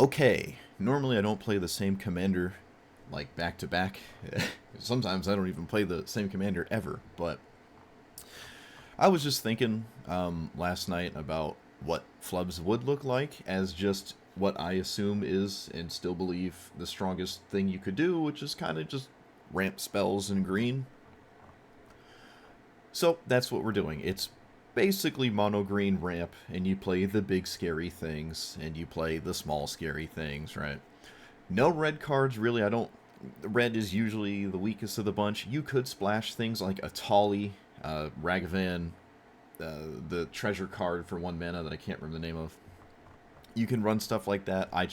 Okay, normally I don't play the same commander like back to back. Sometimes I don't even play the same commander ever, but I was just thinking last night about what Flubs would look like as just what I assume is and still believe the strongest thing you could do, which is kind of just ramp spells in green. So that's what we're doing. It's basically mono green ramp, and you play the big scary things, and you play the small scary things, right? No red cards, really. I don't. Red is usually the weakest of the bunch. You could splash things like a Tali, Ragavan, the treasure card for 1 mana that I can't remember the name of. You can run stuff like that. I'm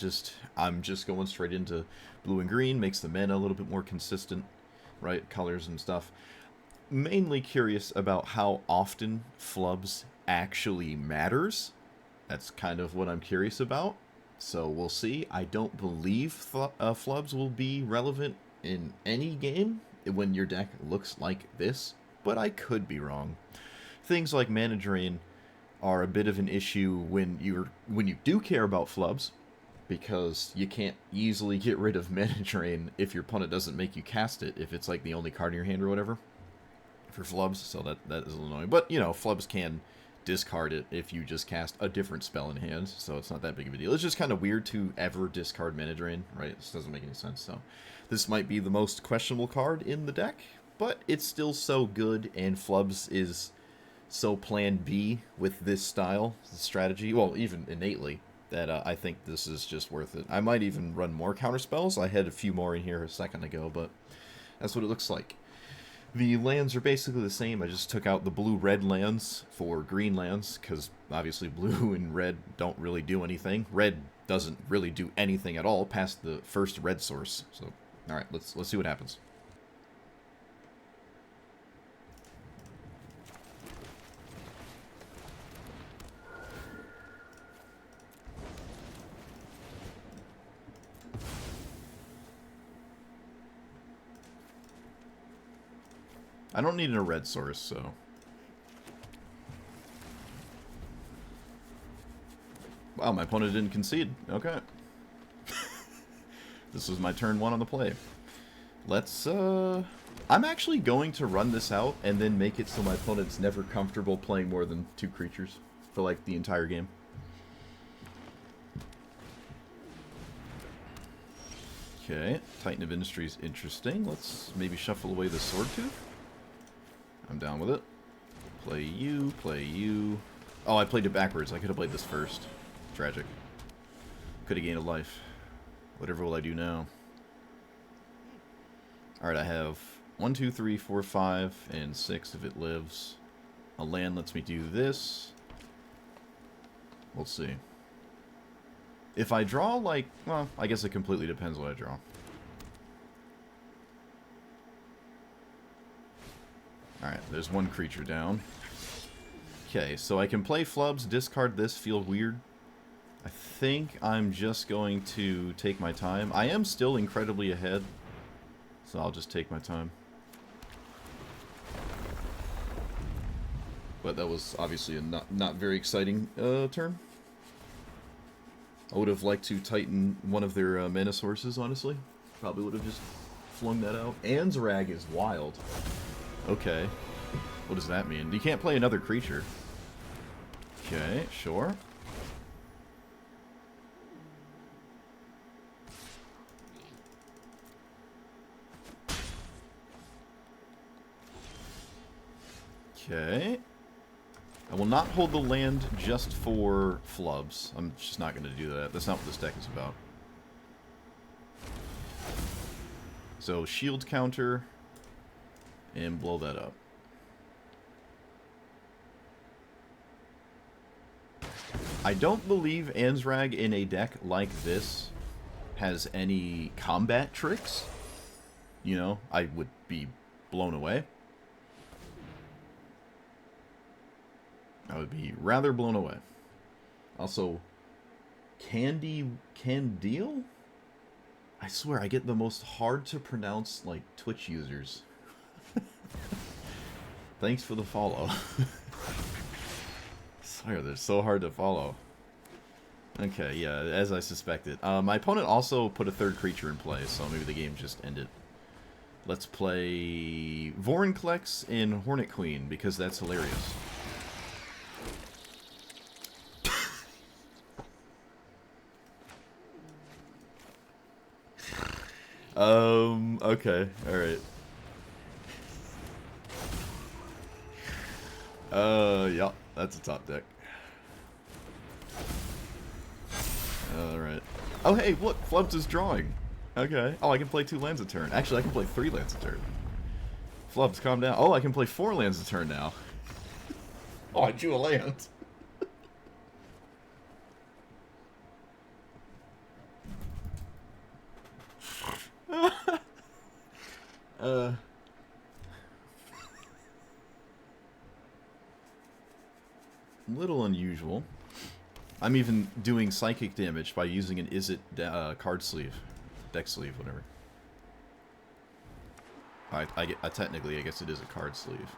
just going straight into blue and green. Makes the mana a little bit more consistent, right? Colors and stuff. Mainly curious about how often Flubs actually matters. That's kind of what I'm curious about. So we'll see. I don't believe Flubs will be relevant in any game when your deck looks like this, but I could be wrong. Things like mana drain are a bit of an issue when you do care about Flubs, because you can't easily get rid of mana drain if your opponent doesn't make you cast it, if it's like the only card in your hand or whatever, for Flubs, so that is annoying. But, you know, Flubs can discard it if you just cast a different spell in hand, so it's not that big of a deal. It's just kind of weird to ever discard mana drain, right? This doesn't make any sense, so this might be the most questionable card in the deck, but it's still so good, and Flubs is so plan B with this style, strategy, well, even innately, that I think this is just worth it. I might even run more counter spells. I had a few more in here a second ago, but that's what it looks like. The lands are basically the same. I just took out the blue-red lands for green lands, because obviously blue and red don't really do anything. Red doesn't really do anything at all past the first red source. So, alright, let's see what happens. I don't need a red source, so... Wow, my opponent didn't concede. Okay. This was my turn 1 on the play. Let's, I'm actually going to run this out and then make it so my opponent's never comfortable playing more than 2 creatures for, like, the entire game. Okay, Titan of Industry is interesting. Let's maybe shuffle away the Sword Tooth. I'm down with it. Play you, play you. Oh, I played it backwards. I could have played this first. Tragic. Could have gained a life. Whatever will I do now? Alright, I have 1, 2, 3, 4, 5, and 6 if it lives. A land lets me do this. We'll see. If I draw, like, well, I guess it completely depends what I draw. Alright, there's 1 creature down. Okay, so I can play Flubs, discard this, feel weird. I think I'm just going to take my time. I am still incredibly ahead, so I'll just take my time. But that was obviously a not very exciting turn. I would have liked to tighten one of their mana sources, honestly. Probably would have just flung that out. Anzrag is wild. Okay. What does that mean? You can't play another creature. Okay, sure. Okay. I will not hold the land just for Flubs. I'm just not going to do that. That's not what this deck is about. So, shield counter, and blow that up. I don't believe Anzrag in a deck like this has any combat tricks. You know, I would be blown away. I would be rather blown away. Also, Candile? I swear, I get the most hard to pronounce, like, Twitch users. Thanks for the follow. I swear, they're so hard to follow. Okay, yeah, as I suspected. My opponent also put a third creature in play, so maybe the game just ended. Let's play Vorinclex and Hornet Queen, because that's hilarious. Okay, alright. Yeah, that's a top deck. Alright. Oh, hey, look, Flubs is drawing. Okay. Oh, I can play 2 lands a turn. Actually, I can play 3 lands a turn. Flubs, calm down. Oh, I can play 4 lands a turn now. Oh, I drew a land. Little unusual. I'm even doing psychic damage by using an Is It card sleeve. Deck sleeve, whatever. Technically, I guess it is a card sleeve.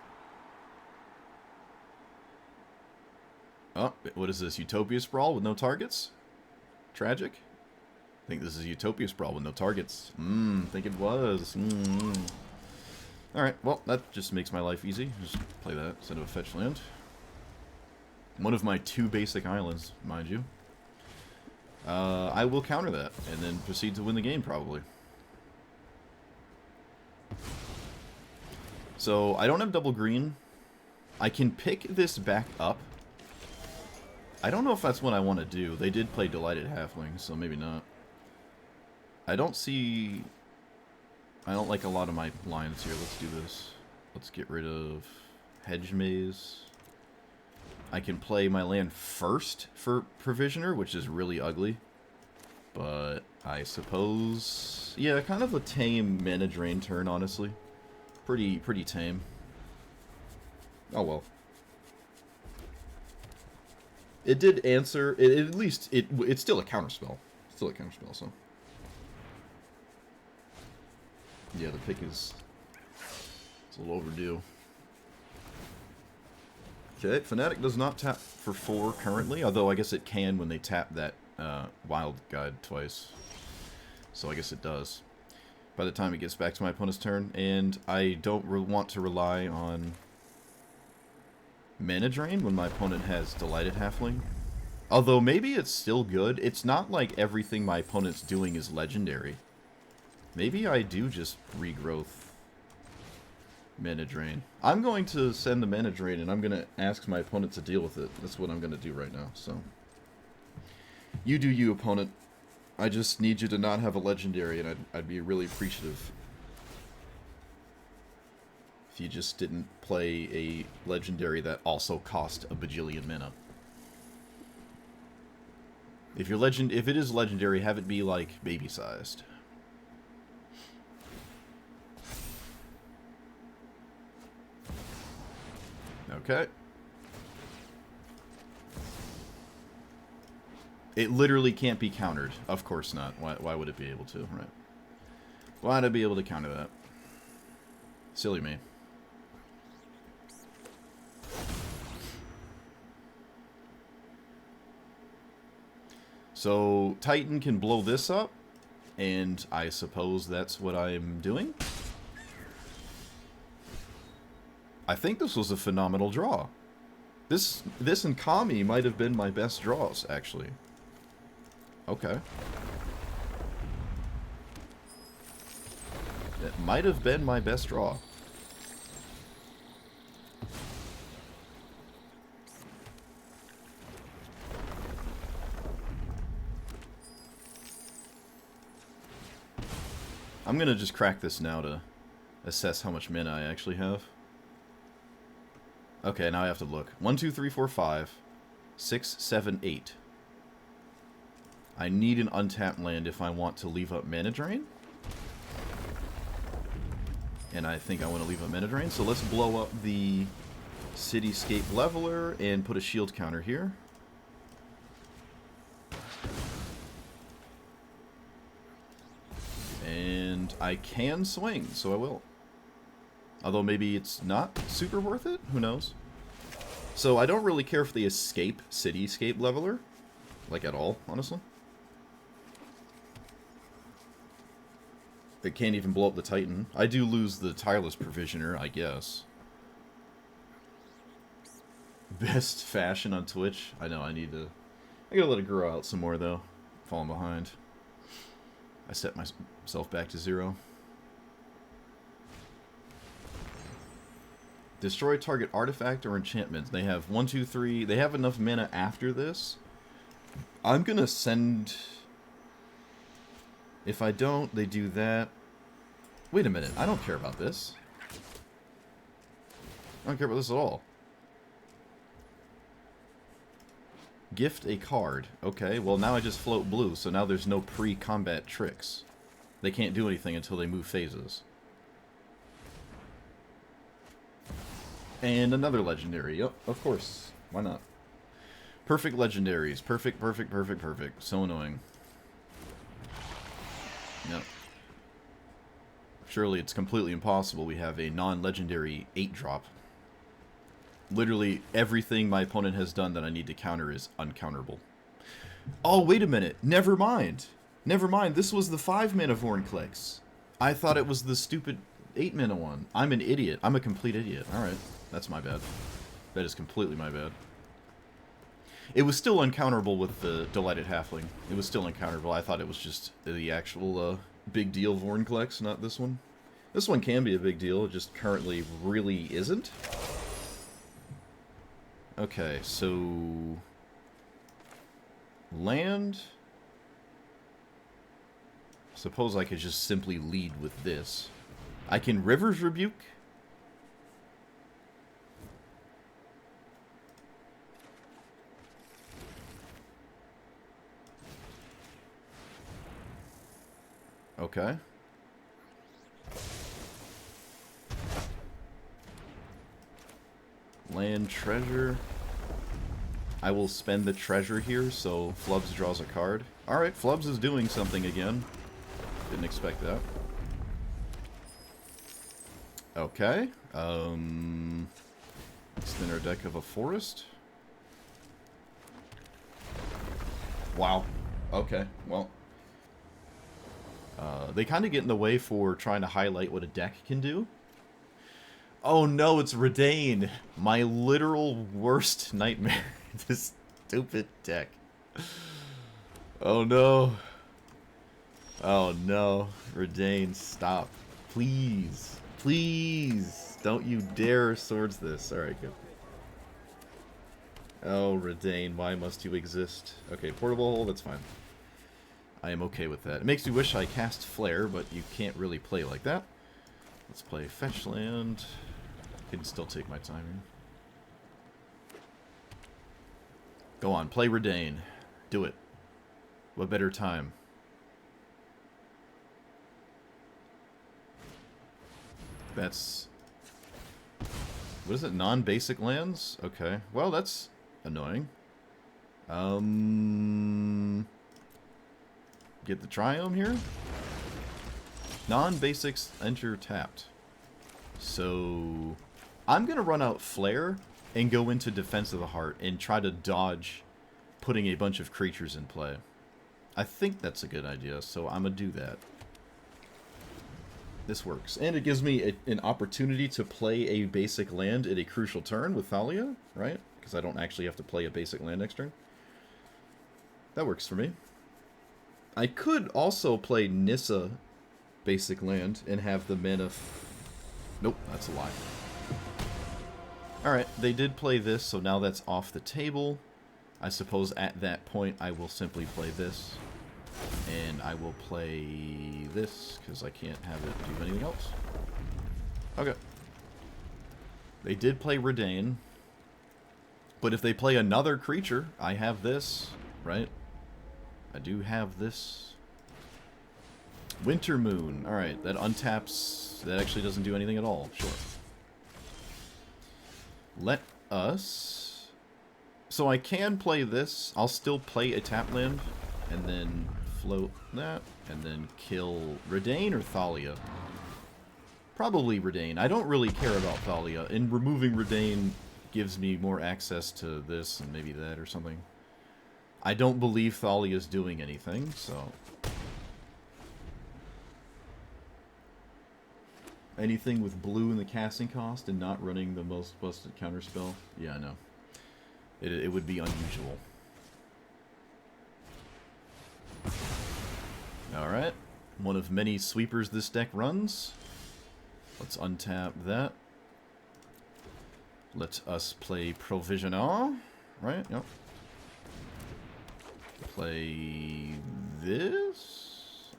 Oh, what is this? Utopia Sprawl with no targets? Tragic? I think this is Utopia Sprawl with no targets. Think it was. Alright, well, that just makes my life easy. Just play that instead of a fetch land. One of my 2 basic islands, mind you. I will counter that, and then proceed to win the game, probably. So, I don't have double green. I can pick this back up. I don't know if that's what I want to do. They did play Delighted Halfling, so maybe not. I don't like a lot of my lines here. Let's do this. Let's get rid of Hedge Maze. I can play my land first for Provisioner, which is really ugly. But I suppose... yeah, kind of a tame mana drain turn, honestly. Pretty tame. Oh well. It did answer... at least, it's still a counterspell. Still a counterspell, so... yeah, the pick is... it's a little overdue. Okay, Fnatic does not tap for 4 currently, although I guess it can when they tap that Wild Guide twice. So I guess it does. By the time it gets back to my opponent's turn, and I don't want to rely on mana drain when my opponent has Delighted Halfling. Although maybe it's still good. It's not like everything my opponent's doing is legendary. Maybe I do just regrowth mana drain. I'm going to send the mana drain, and I'm going to ask my opponent to deal with it. That's what I'm going to do right now, so. You do you, opponent. I just need you to not have a legendary, and I'd be really appreciative if you just didn't play a legendary that also cost a bajillion mana. If it is legendary, have it be like baby-sized. Okay. It literally can't be countered. Of course not. Why would it be able to? Right. Why would I be able to counter that? Silly me. So, Titan can blow this up, and I suppose that's what I'm doing. I think this was a phenomenal draw. This and Kami might have been my best draws, actually. Okay. It might have been my best draw. I'm gonna just crack this now to assess how much mana I actually have. Okay, now I have to look. 1, 2, 3, 4, 5, 6, 7, 8. I need an untapped land if I want to leave up mana drain. And I think I want to leave up mana drain. So let's blow up the Cityscape Leveler and put a shield counter here. And I can swing, so I will. Although maybe it's not super worth it? Who knows? So I don't really care if they escape Cityscape Leveler. Like, at all, honestly. It can't even blow up the Titan. I do lose the Tireless Provisioner, I guess. Best fashion on Twitch? I know, I gotta let it grow out some more, though. Falling behind. I set myself back to 0. Destroy target artifact or enchantment. They have 1, 2, 3. They have enough mana after this. I'm gonna send... If I don't, they do that. Wait a minute. I don't care about this. I don't care about this at all. Gift a card. Okay, well now I just float blue, so now there's no pre-combat tricks. They can't do anything until they move phases. And another legendary. Yep, of course. Why not? Perfect legendaries. Perfect, perfect, perfect, perfect. So annoying. Yep. Surely it's completely impossible we have a non-legendary 8-drop. Literally everything my opponent has done that I need to counter is uncounterable. Oh, wait a minute. Never mind. Never mind. This was the 5-mana Vorinclex. I thought it was the stupid 8-mana one. I'm an idiot. I'm a complete idiot. Alright. That's my bad. That is completely my bad. It was still uncounterable with the Delighted Halfling. It was still uncounterable. I thought it was just the actual big deal Vorinclex, not this one. This one can be a big deal. It just currently really isn't. Okay, so... Land... Suppose I could just simply lead with this. I can River's Rebuke. Okay. Land treasure. I will spend the treasure here, so Flubs draws a card. Alright, Flubs is doing something again. Didn't expect that. Okay. Spin our deck of a forest. Wow. Okay, well. They kind of get in the way for trying to highlight what a deck can do. Oh no, it's Reidane. My literal worst nightmare. This stupid deck. Oh no. Oh no. Reidane, stop. Please. Please. Don't you dare swords this. Alright, good. Oh, Reidane, why must you exist? Okay, portable hole, that's fine. I am okay with that. It makes me wish I cast Flare, but you can't really play like that. Let's play Fetch Land. I can still take my time here. Go on, play Reidane. Do it. What better time? That's... What is it? Non-basic lands? Okay. Well, that's annoying. Get the Triome here. Non-basics enter tapped. So... I'm going to run out Flare and go into Defense of the Heart and try to dodge putting a bunch of creatures in play. I think that's a good idea, so I'm going to do that. This works. And it gives me an opportunity to play a basic land at a crucial turn with Thalia, right? Because I don't actually have to play a basic land next turn. That works for me. I could also play Nissa basic land and have the mana... Nope, that's a lie. Alright, they did play this, so now that's off the table. I suppose at that point I will simply play this. And I will play this, because I can't have it do anything else. Okay. They did play Reidane. But if they play another creature, I have this, right? I do have this. Winter Moon. Alright, that untaps... That actually doesn't do anything at all. Sure. Let us... So I can play this. I'll still play a tap land. And then float that. And then kill Reidane or Thalia. Probably Reidane. I don't really care about Thalia. And removing Reidane gives me more access to this and maybe that or something. I don't believe Thalia is doing anything, so... Anything with blue in the casting cost and not running the most busted counterspell? Yeah, I know. It would be unusual. Alright. One of many sweepers this deck runs. Let's untap that. Let us play Provisional. Right? Yep. Play this?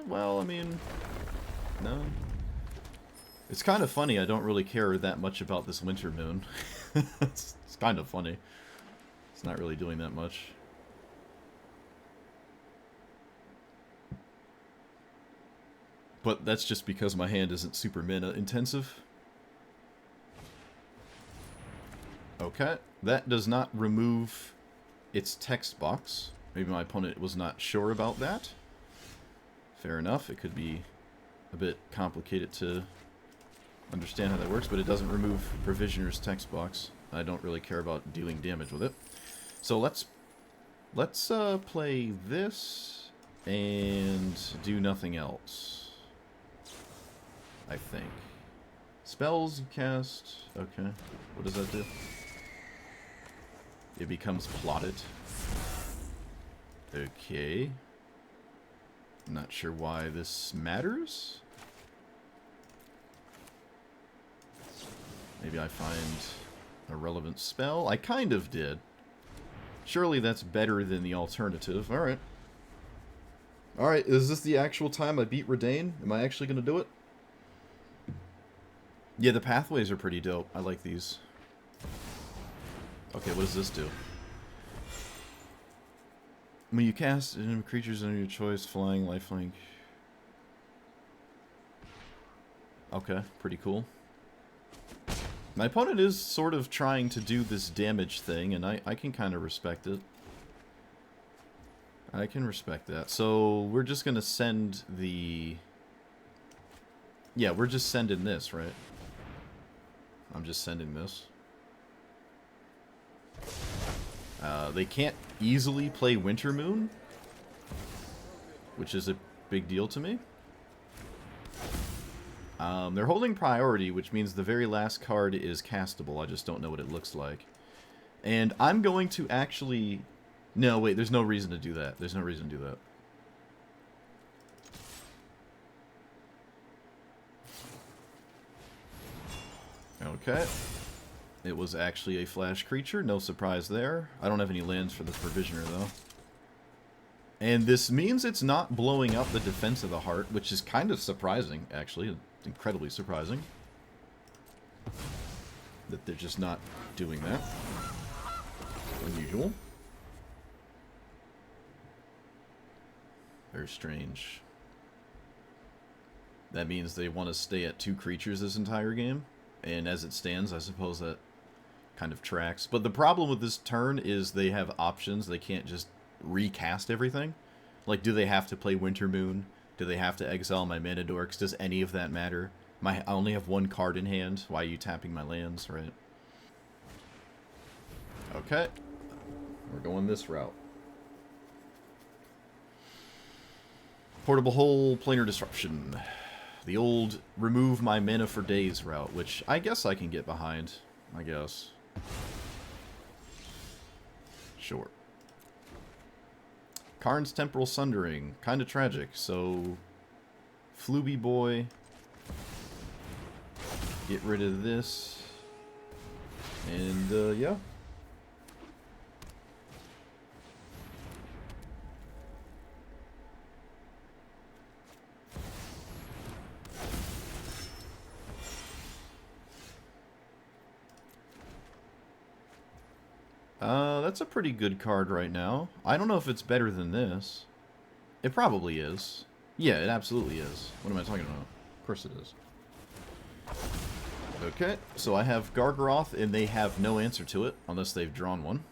Well, I mean... No. It's kind of funny, I don't really care that much about this Winter Moon. It's kind of funny. It's not really doing that much. But that's just because my hand isn't super mana intensive. Okay, that does not remove its text box. Maybe my opponent was not sure about that. Fair enough, it could be a bit complicated to understand how that works, but it doesn't remove Provisioner's text box. I don't really care about dealing damage with it. So let's play this and do nothing else. I think. Spells you cast. Okay. What does that do? It becomes plotted. Okay. Not sure why this matters. Maybe I find a relevant spell. I kind of did. Surely that's better than the alternative. Alright. Alright, is this the actual time I beat Reidane? Am I actually going to do it? Yeah, the pathways are pretty dope. I like these. Okay, what does this do? When you cast creatures under your choice, flying, lifelink. Okay, pretty cool. My opponent is sort of trying to do this damage thing, and I can kind of respect it. I can respect that. So, we're just going to send the... Yeah, we're just sending this, right? I'm just sending this. They can't easily play Winter Moon, which is a big deal to me. They're holding priority, which means the very last card is castable. I just don't know what it looks like. And I'm going to actually... No, wait, there's no reason to do that. There's no reason to do that. Okay. It was actually a flash creature. No surprise there. I don't have any lands for the Provisioner, though. And this means it's not blowing up the Defense of the Heart, which is kind of surprising, actually. Incredibly surprising. That they're just not doing that. Unusual. Very strange. That means they want to stay at 2 creatures this entire game. And as it stands, I suppose that kind of tracks. But the problem with this turn is they have options. They can't just recast everything. Like, do they have to play Winter Moon? Do they have to exile my mana dorks? Does any of that matter? I only have 1 card in hand. Why are you tapping my lands, right? Okay. We're going this route. Portable Hole, Planar Disruption. The old remove my mana for days route, which I guess I can get behind. I guess. Sure. Karn's Temporal Sundering. Kind of tragic, so... Flubby Boy. Get rid of this. And, yeah. That's a pretty good card right now. I don't know if it's better than this. It probably is. Yeah, it absolutely is. What am I talking about? Of course it is. Okay, so I have Gargaroth, and they have no answer to it, unless they've drawn one.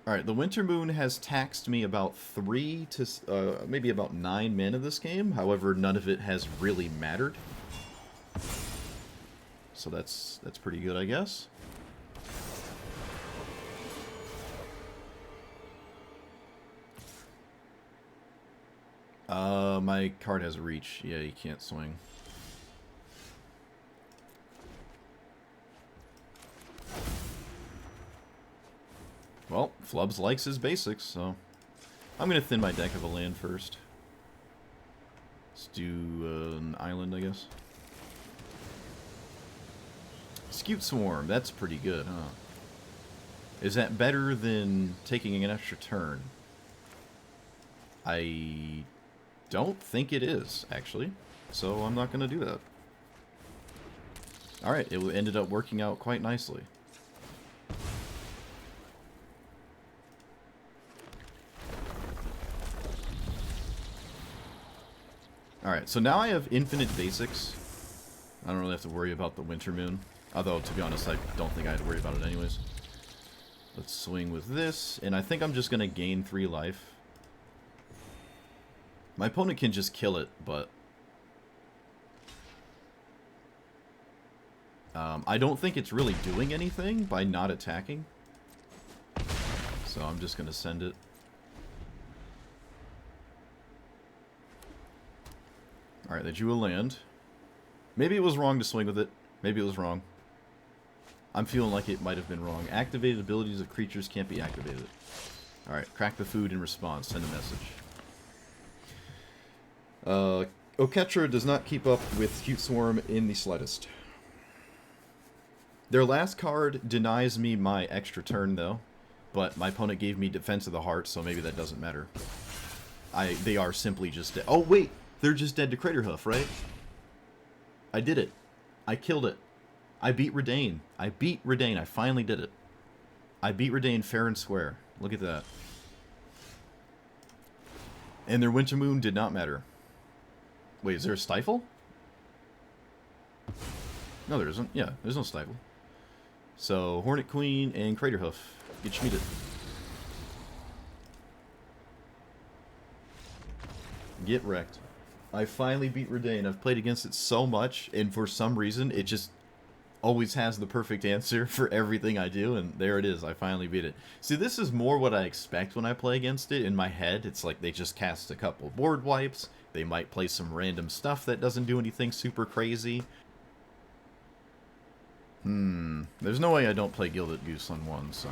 Alright, the Winter Moon has taxed me about 3 to, maybe about 9 mana this game. However, none of it has really mattered. So that's pretty good, I guess. My card has reach. Yeah, you can't swing. Well, Flubs likes his basics, so I'm going to thin my deck of a land first. Let's do an island, I guess. Scute Swarm, that's pretty good, huh? Is that better than taking an extra turn? I don't think it is, actually. So I'm not going to do that. Alright, it ended up working out quite nicely. Alright, so now I have infinite basics. I don't really have to worry about the Winter Moon. Although, to be honest, I don't think I had to worry about it anyways. Let's swing with this, and I think I'm just going to gain 3 life. My opponent can just kill it, but I don't think it's really doing anything by not attacking. So I'm just going to send it. Alright, they drew a land. Maybe it was wrong to swing with it. Maybe it was wrong. I'm feeling like it might have been wrong. Activated abilities of creatures can't be activated. Alright, crack the food in response. Send a message. Oketra does not keep up with Scute Swarm in the slightest. Their last card denies me my extra turn, though. But my opponent gave me Defense of the Heart, so maybe that doesn't matter. They are simply just dead. Oh, wait! They're just dead to Craterhoof, right? I did it. I killed it. I beat Reidane. I beat Reidane. I finally did it. I beat Reidane fair and square. Look at that. And their Winter Moon did not matter. Wait, is there a Stifle? No, there isn't. Yeah, there's no Stifle. So, Hornet Queen and Craterhoof. Get schmeeded. Get wrecked. I finally beat Reidane. I've played against it so much, and for some reason, it just always has the perfect answer for everything I do, and there it is. I finally beat it. See, this is more what I expect when I play against it. In my head, it's like they just cast a couple board wipes. They might play some random stuff that doesn't do anything super crazy. There's no way I don't play Gilded Goose on 1, so.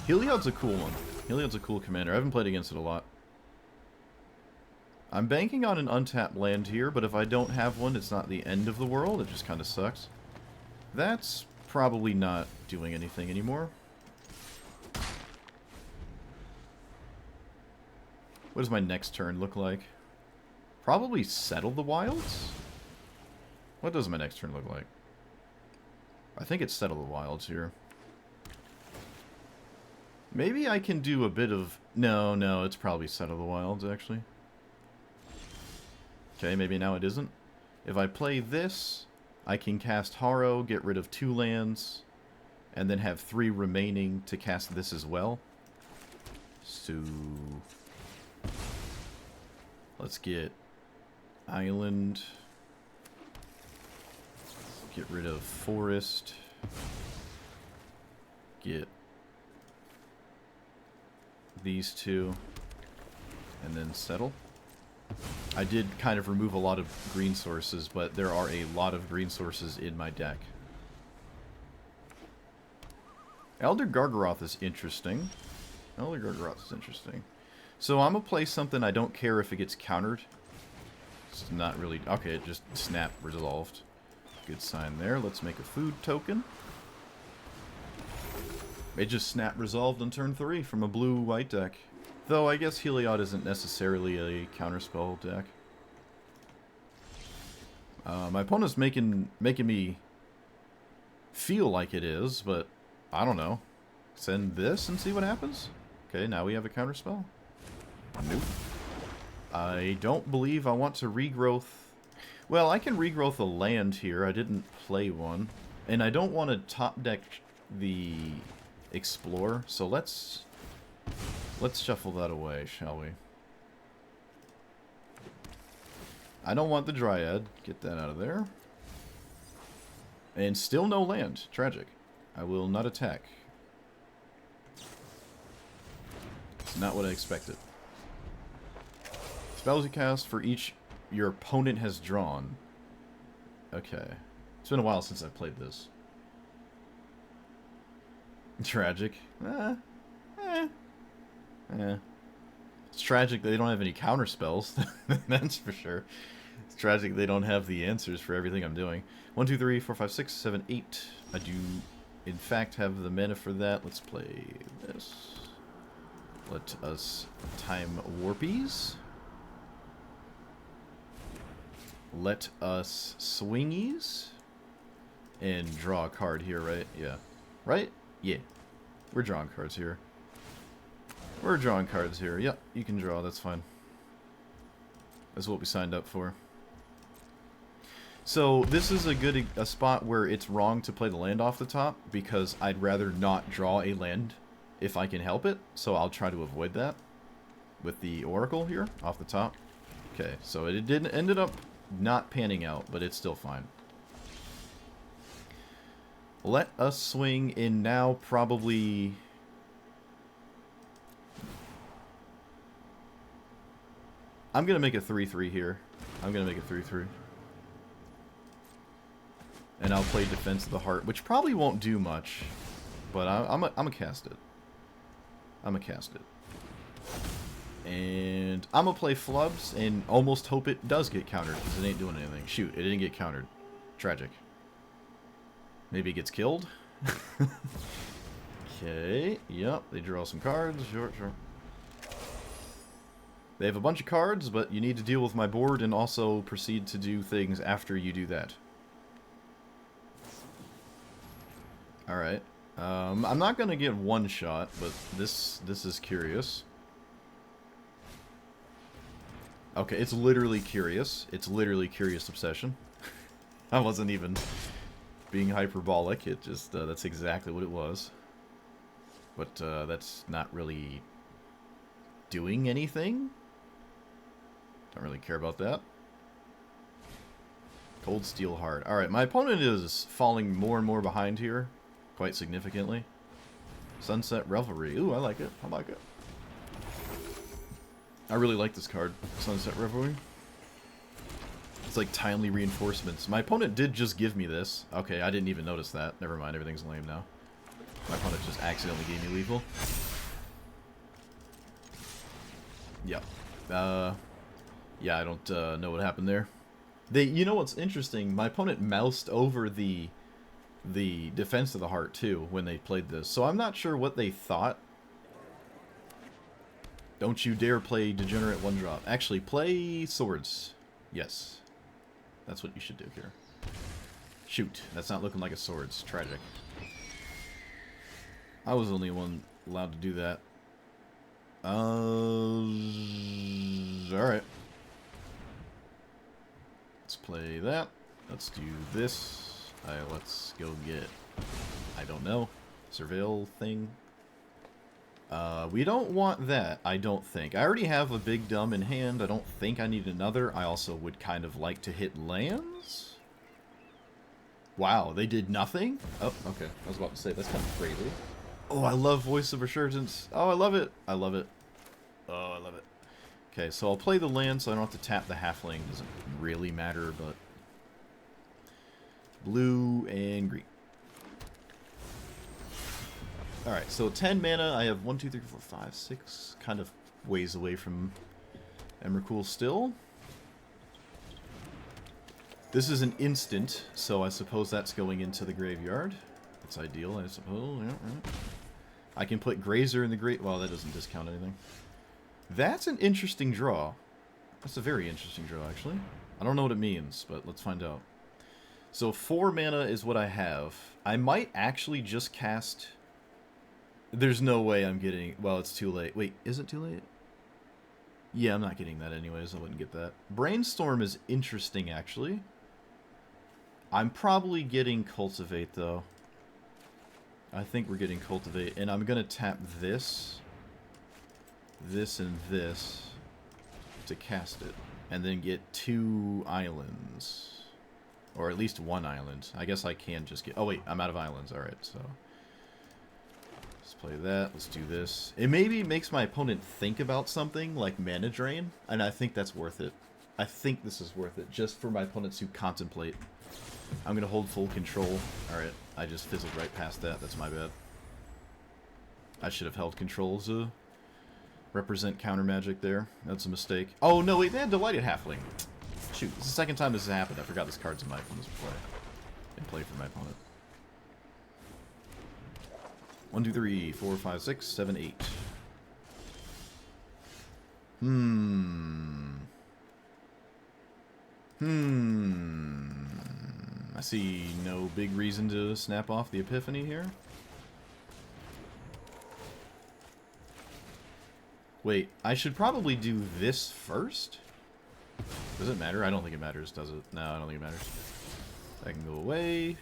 Heliod's a cool one. Heliod's a cool commander. I haven't played against it a lot. I'm banking on an untapped land here, but if I don't have one, it's not the end of the world. It just kind of sucks. That's probably not doing anything anymore. What does my next turn look like? Probably Settle the Wilds? What does my next turn look like? I think it's Settle the Wilds here. Maybe I can do a bit of... No, it's probably Settle the Wilds, actually. Okay, maybe now it isn't. If I play this, I can cast Harrow, get rid of 2 lands, and then have 3 remaining to cast this as well. So... let's get Island. Get rid of Forest. Get these 2. And then Settle. I did kind of remove a lot of green sources, but there are a lot of green sources in my deck. Elder Gargaroth is interesting. Elder Gargaroth is interesting. So I'm going to play something I don't care if it gets countered. It's not really... okay, it just snap resolved. Good sign there. Let's make a food token. It just snap resolved on turn 3 from a blue-white deck. Though I guess Heliod isn't necessarily a counterspell deck. My opponent's making me feel like it is, but I don't know. Send this and see what happens? Okay, now we have a counterspell. Nope. I don't believe I want to regrowth... well, I can regrowth a land here. I didn't play one. And I don't want to top deck the Explore, so let's shuffle that away, shall we? I don't want the Dryad. Get that out of there. And still no land. Tragic. I will not attack. It's not what I expected. Spells you cast for each your opponent has drawn. Okay. It's been a while since I've played this. Tragic. It's tragic they don't have any counter spells. That's for sure. It's tragic they don't have the answers for everything I'm doing. 1, 2, 3, 4, 5, 6, 7, 8. I do, in fact, have the mana for that. Let's play this. Let us time warpies. Let us swingies. And draw a card here, right? Yeah. Right? Yeah. We're drawing cards here. We're drawing cards here. Yep, you can draw. That's fine. That's what we signed up for. So this is a spot where it's wrong to play the land off the top because I'd rather not draw a land if I can help it. So I'll try to avoid that with the Oracle here off the top. Okay, so it ended up not panning out, but it's still fine. Let us swing in now, probably. I'm going to make a 3-3 here. I'm going to make a 3-3. And I'll play Defense of the Heart, which probably won't do much. But I'm going to cast it. I'm going to cast it. And I'm going to play Flubs and almost hope it does get countered, because it ain't doing anything. Shoot, it didn't get countered. Tragic. Maybe it gets killed? Okay, yep, they draw some cards. Sure. They have a bunch of cards, but you need to deal with my board and also proceed to do things after you do that. Alright. I'm not going to get one shot, but this is curious. Okay, it's literally curious. It's literally Curious Obsession. I wasn't even being hyperbolic. It just, that's exactly what it was. But that's not really doing anything. Don't really care about that. Cold Steel Heart. Alright, my opponent is falling more and more behind here. Quite significantly. Sunset Revelry. Ooh, I like it. I like it. I really like this card. Sunset Revelry. It's like timely reinforcements. My opponent did just give me this. Okay, I didn't even notice that. Never mind, everything's lame now. My opponent just accidentally gave me lethal. Yep. Yeah, I don't know what happened there. You know what's interesting? My opponent moused over the Defense of the Heart too when they played this, so I'm not sure what they thought. Don't you dare play Degenerate 1-drop. Actually, play Swords. Yes. That's what you should do here. Shoot, that's not looking like a Swords. Tragic. I was the only one allowed to do that. Alright. Let's play that. Let's do this. Let's go get, I don't know, Surveil thing. We don't want that, I don't think. I already have a big dumb in hand. I don't think I need another. I also would kind of like to hit lands. Wow, they did nothing? Oh, okay. I was about to say, that's kind of crazy. Oh, I love Voice of Resurgence. Oh, I love it. I love it. Oh, I love it. Okay, so I'll play the land so I don't have to tap the halfling. Doesn't really matter, but... Blue and green. Alright, so 10 mana. I have 1, 2, 3, 4, 5, 6. Kind of ways away from Emrakul still. This is an instant, so I suppose that's going into the graveyard. That's ideal, I suppose. Yeah, right. I can put Grazer in the grave. Well, that doesn't discount anything. That's an interesting draw. That's a very interesting draw, actually. I don't know what it means, but let's find out. So 4 mana is what I have. I might actually just cast... There's no way I'm getting... Well, it's too late. Wait, is it too late? Yeah, I'm not getting that anyways. I wouldn't get that. Brainstorm is interesting, actually. I'm probably getting Cultivate, though. I think we're getting Cultivate. And I'm going to tap this, and this to cast it. And then get 2 islands. Or at least 1 island. I guess I can just get... Oh, wait. I'm out of islands. Alright, so... Let's play that. Let's do this. It maybe makes my opponent think about something like mana drain, and I think that's worth it. I think this is worth it, just for my opponents to contemplate. I'm going to hold full control. Alright, I just fizzled right past that. That's my bad. I should have held control to represent counter magic there. That's a mistake. Oh, no, wait, they had Delighted Halfling. Shoot, this is the second time this has happened. I forgot this card's in my opponent's play. In play for my opponent. 1, 2, 3, 4, 5, 6, 7, 8. I see no big reason to snap off the Epiphany here. Wait, I should probably do this first? Does it matter? I don't think it matters, does it? No, I don't think it matters. That can go away.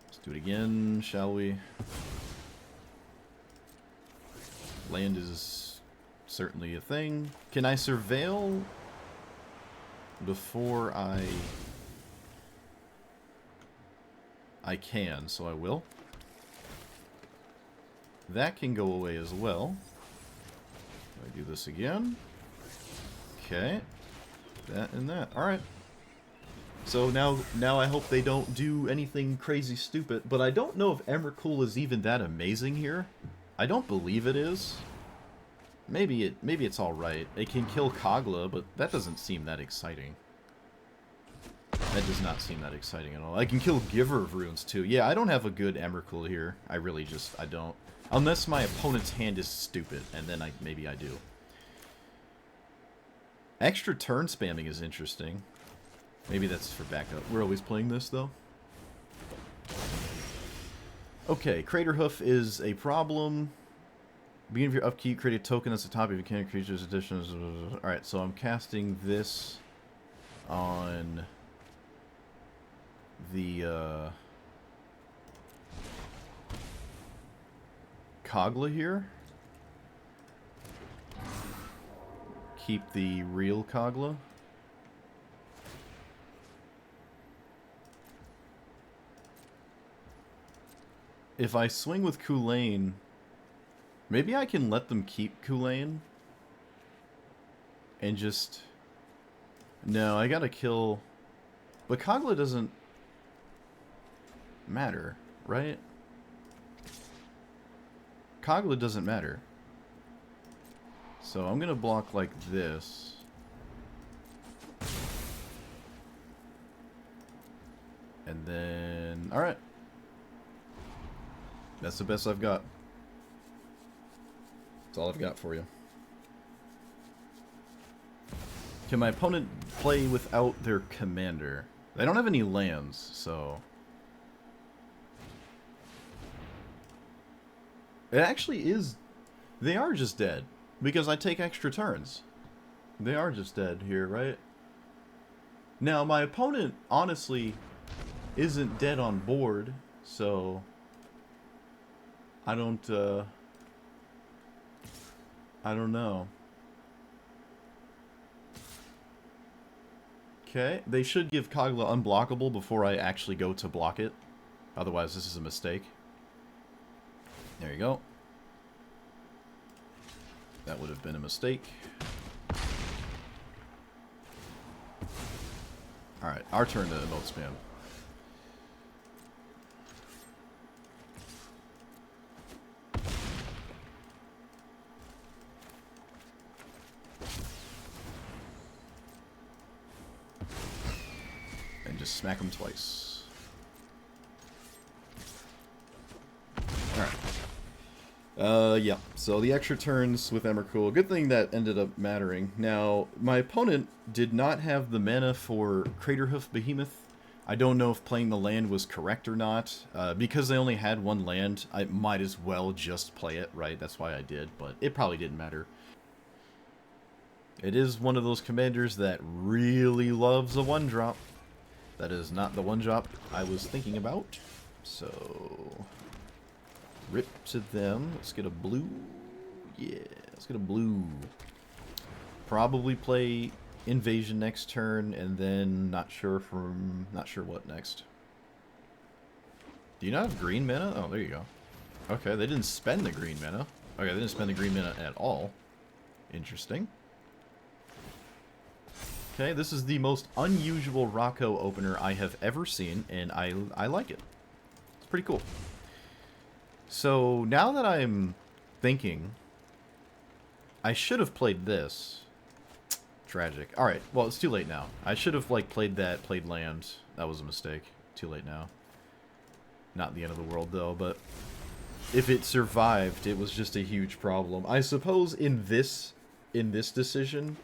Let's do it again, shall we? Land is certainly a thing. Can I surveil before I can, so I will. That can go away as well. I do this again. Okay. That and that. Alright. So now I hope they don't do anything crazy stupid, but I don't know if Emrakul is even that amazing here. I don't believe it is. Maybe it's alright. It can kill Kogla, but that doesn't seem that exciting. That does not seem that exciting at all. I can kill Giver of Runes too. Yeah, I don't have a good Emrakul here. I really just, I don't. Unless my opponent's hand is stupid, and then maybe I do. Extra turn spamming is interesting. Maybe that's for backup. We're always playing this, though. Okay, Craterhoof is a problem. Beginning of your upkeep, create a token that's the top of your mechanic creature's additions. Alright, so I'm casting this on the Kogla here. Keep the real Kogla. If I swing with Kulane, maybe I can let them keep Kulane. And just... No, I gotta kill... But Kogla doesn't matter, right? Kogla doesn't matter. So I'm gonna block like this. And then... Alright. That's the best I've got. That's all I've got for you. Can my opponent play without their commander? They don't have any lands, so... It actually is... They are just dead. Because I take extra turns. They are just dead here, right? Now, my opponent, honestly, isn't dead on board, so... I don't know. Okay, they should give Kogla unblockable before I actually go to block it. Otherwise, this is a mistake. There you go. That would have been a mistake. Alright, our turn to emote spam. And just smack them twice. Alright. Yeah, so the extra turns with Emrakul. Good thing that ended up mattering. Now, my opponent did not have the mana for Craterhoof Behemoth. I don't know if playing the land was correct or not. Because they only had one land, I might as well just play it, right? That's why I did, but it probably didn't matter. It is one of those commanders that really loves a one-drop. That is not the one-drop I was thinking about. So... Rip to them. Let's get a blue. Yeah, let's get a blue. Probably play Invasion next turn, and then not sure what next. Do you not have green mana? Oh, there you go. Okay, they didn't spend the green mana. Okay, they didn't spend the green mana at all. Interesting. Okay, this is the most unusual Rocco opener I have ever seen, and I like it. It's pretty cool. So, now that I'm thinking, I should have played this. Tragic. Alright, well, it's too late now. I should have, like, played land. That was a mistake. Too late now. Not the end of the world, though, but if it survived, it was just a huge problem. I suppose in this decision,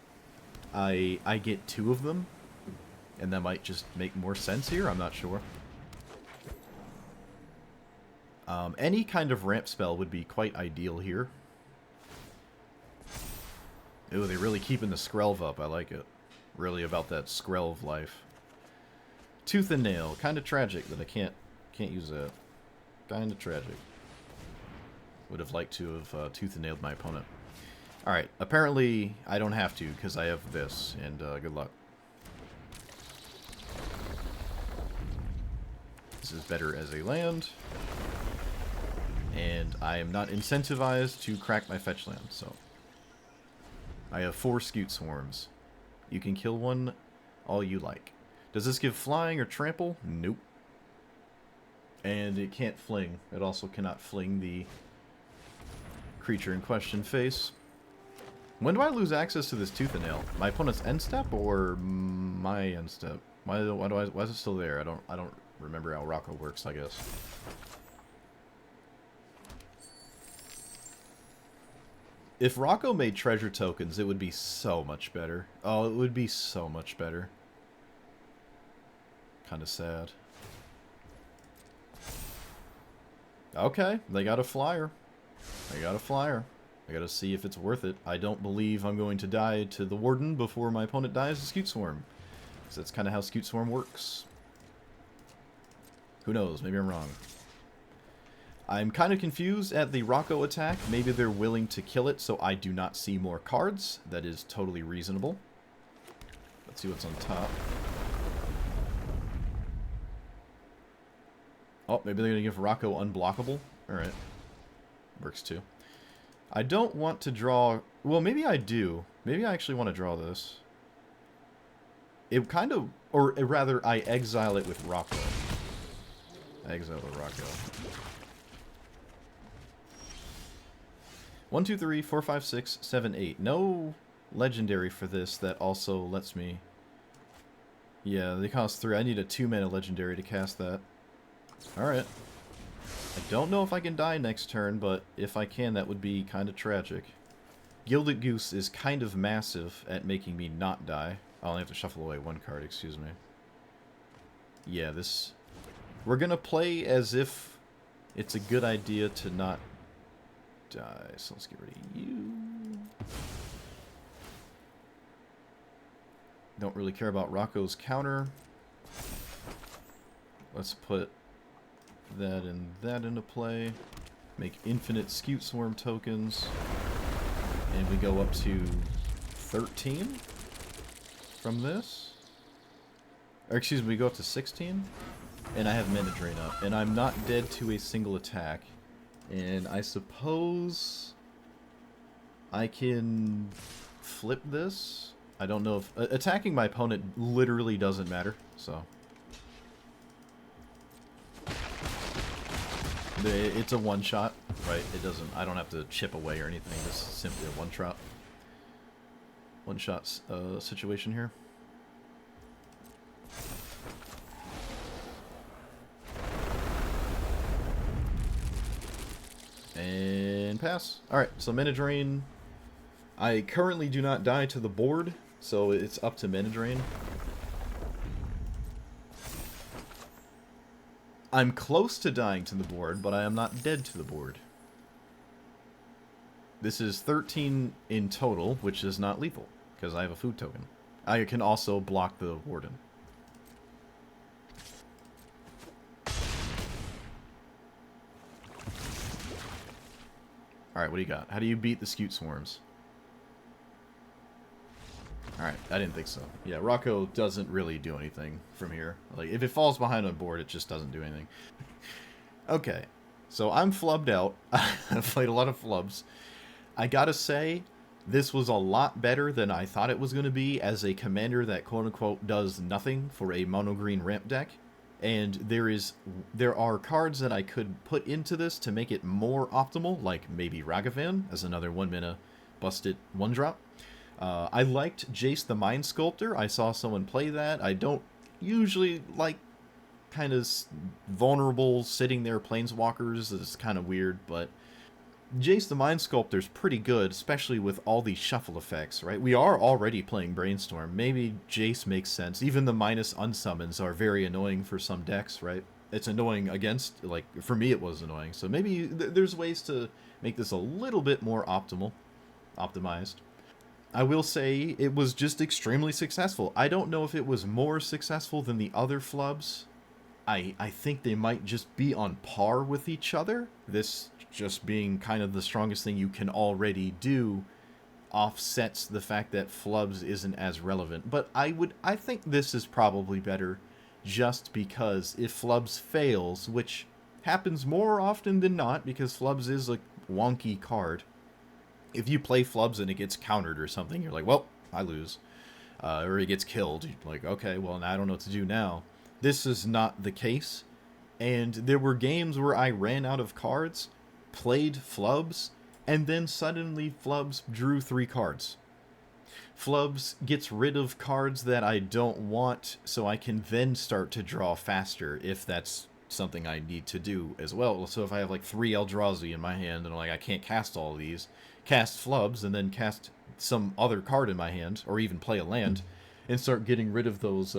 I get 2 of them, and that might just make more sense here. I'm not sure. Any kind of ramp spell would be quite ideal here. Ooh, they're really keeping the Skrelv up. I like it. Really about that Skrelv life. Tooth and Nail. Kind of tragic that I can't use that. Kind of tragic. Would have liked to have Tooth and Nailed my opponent. Alright, apparently I don't have to because I have this, and good luck. This is better as a land. And I am not incentivized to crack my fetch land, so... I have 4 Scute Swarms. You can kill one all you like. Does this give flying or trample? Nope. And it can't fling. It also cannot fling the creature in question face. When do I lose access to this Tooth and Nail? My opponent's end step or my end step? Why is it still there? I don't remember how Rocco works, I guess. If Rocco made treasure tokens, it would be so much better. Oh, it would be so much better. Kind of sad. Okay, they got a flyer. They got a flyer. I gotta see if it's worth it. I don't believe I'm going to die to the Warden before my opponent dies to Scute Swarm. Because that's kind of how Scute Swarm works. Who knows? Maybe I'm wrong. I'm kind of confused at the Rocco attack. Maybe they're willing to kill it so I do not see more cards. That is totally reasonable. Let's see what's on top. Oh, maybe they're going to give Rocco unblockable. Alright. Works too. I don't want to draw... Well, maybe I do. Maybe I actually want to draw this. It kind of... Or rather, I exile it with Rocco. I exile it with Rocco. 1, 2, 3, 4, 5, 6, 7, 8. No legendary for this that also lets me... Yeah, they cost 3. I need a 2-mana legendary to cast that. Alright. I don't know if I can die next turn, but if I can, that would be kind of tragic. Gilded Goose is kind of massive at making me not die. I'll only have to shuffle away 1 card, excuse me. Yeah, this... We're gonna play as if it's a good idea to not die, so let's get rid of you. Don't really care about Rocco's counter. Let's put that and that into play. Make infinite Scute Swarm tokens. And we go up to 13 from this. Or excuse me, we go up to 16. And I have Mana Drain up. And I'm not dead to a single attack. And I suppose I can flip this. I don't know if... attacking my opponent literally doesn't matter, so... It's a one-shot, right? It doesn't... I don't have to chip away or anything. This is simply a one-shot. One-shot situation here. And pass. Alright, so Mana Drain. I currently do not die to the board, so it's up to Mana Drain. I'm close to dying to the board, but I am not dead to the board. This is 13 in total, which is not lethal, because I have a food token. I can also block the Warden. Alright, what do you got? How do you beat the Scute Swarms? Alright, I didn't think so. Yeah, Rocco doesn't really do anything from here. Like, if it falls behind on board, it just doesn't do anything. Okay, So I'm flubbed out. I've played a lot of flubs. I gotta say, this was a lot better than I thought it was going to be as a commander that quote unquote does nothing for a mono green ramp deck. And there are cards that I could put into this to make it more optimal, like maybe Ragavan as another 1 mana busted 1-drop. I liked Jace the Mind Sculptor. I saw someone play that. I don't usually like kind of vulnerable sitting there planeswalkers. It's kind of weird, but Jace the Mind Sculptor's pretty good, especially with all these shuffle effects, right? We are already playing Brainstorm. Maybe Jace makes sense. Even the minus unsummons are very annoying for some decks, right? It's annoying against, like, for me it was annoying. So maybe there's ways to make this a little bit more optimized. I will say it was just extremely successful. I don't know if it was more successful than the other flubs. I think they might just be on par with each other. This just being kind of the strongest thing you can already do offsets the fact that flubs isn't as relevant. But I think this is probably better just because if flubs fails, which happens more often than not because flubs is a wonky card. If you play flubs and it gets countered or something, you're like, well, I lose. Or it gets killed. You're like, okay, well, now I don't know what to do now. This is not the case. And there were games where I ran out of cards, played flubs, and then suddenly flubs drew 3 cards. Flubs gets rid of cards that I don't want, so I can then start to draw faster if that's something I need to do as well. So if I have like 3 Eldrazi in my hand and I'm like, I can't cast all of these, cast flubs and then cast some other card in my hand, or even play a land, and start getting rid of those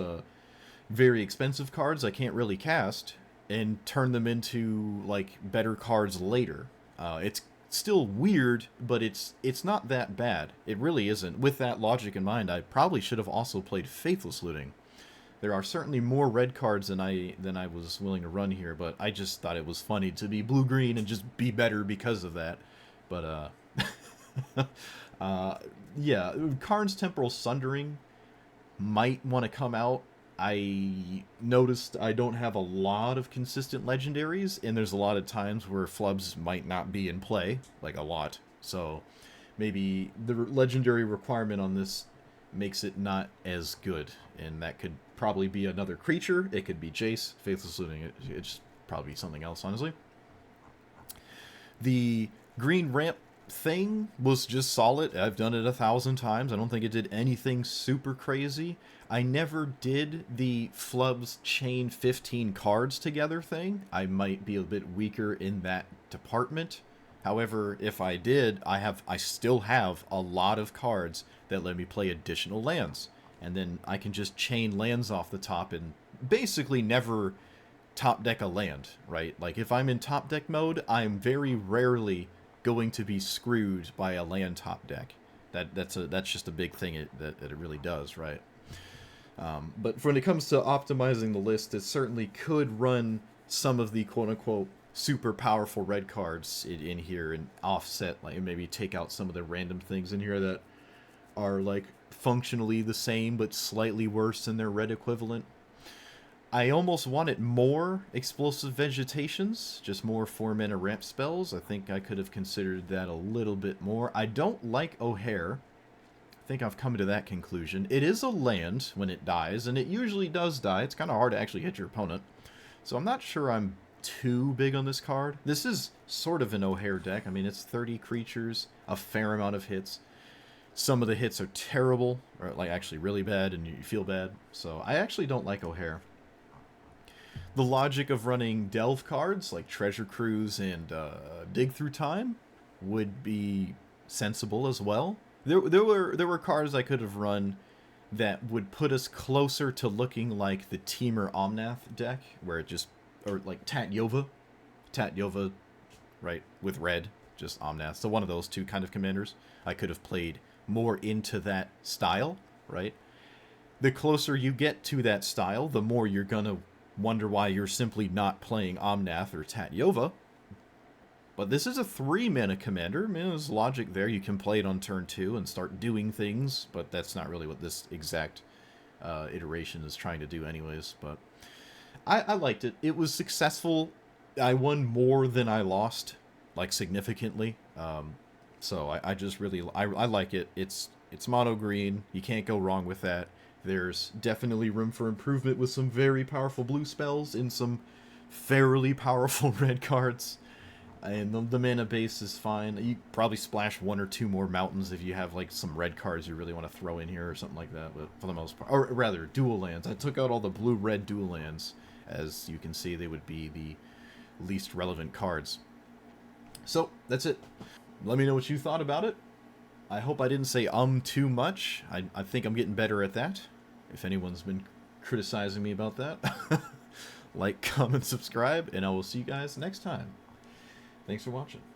very expensive cards I can't really cast, and turn them into like better cards later. It's still weird, but it's not that bad. It really isn't. With that logic in mind, I probably should have also played Faithless Looting. There are certainly more red cards than I was willing to run here, but I just thought it was funny to be blue-green and just be better because of that. But yeah, Karn's Temporal Sundering might want to come out. I noticed I don't have a lot of consistent legendaries, and there's a lot of times where flubs might not be in play, like a lot. So maybe the legendary requirement on this makes it not as good, and that could probably be another creature. It could be Jace, Faithless Looting. It's probably something else, honestly. The green ramp thing was just solid. I've done it 1,000 times. I don't think it did anything super crazy. I never did the flubs chain 15 cards together thing. I might be a bit weaker in that department. However, if I did, I still have a lot of cards that let me play additional lands. And then I can just chain lands off the top and basically never top deck a land, right? Like if I'm in top deck mode, I'm very rarely going to be screwed by a land top deck. That's just a big thing that it really does, right? But when it comes to optimizing the list, it certainly could run some of the quote-unquote super powerful red cards in here and offset, like maybe take out some of the random things in here that are like functionally the same but slightly worse than their red equivalent. I almost wanted more explosive vegetations, just more 4-mana ramp spells. I think I could have considered that a little bit more. I don't like O'Hare. I think I've come to that conclusion. It is a land when it dies, and it usually does die. It's kind of hard to actually hit your opponent. So I'm not sure I'm too big on this card. This is sort of an O'Hare deck. I mean, it's 30 creatures, a fair amount of hits. Some of the hits are terrible, or like actually really bad, and you feel bad. So I actually don't like O'Hare. The logic of running Delve cards like Treasure Cruise and Dig Through Time would be sensible as well. There were cards I could have run that would put us closer to looking like the Temur Omnath deck, where it just, or like Tatyova, right, with red, just Omnath. So one of those two kind of commanders. I could have played more into that style, right? The closer you get to that style, the more you're gonna wonder why you're simply not playing Omnath or Tatyova. But this is a 3-mana commander. I mean, there's logic there. You can play it on turn 2 and start doing things, but that's not really what this exact iteration is trying to do anyways. But I liked it. It was successful I won more than I lost, like significantly. So I just really I like it. It's mono green. You can't go wrong with that. There's definitely room for improvement with some very powerful blue spells and some fairly powerful red cards. And the mana base is fine. You probably splash one or two more mountains if you have like some red cards you really want to throw in here or something like that. But for the most part, or rather, dual lands. I took out all the blue-red dual lands. As you can see, they would be the least relevant cards. So that's it. Let me know what you thought about it. I hope I didn't say too much. I think I'm getting better at that. If anyone's been criticizing me about that, like, comment, subscribe, and I will see you guys next time. Thanks for watching.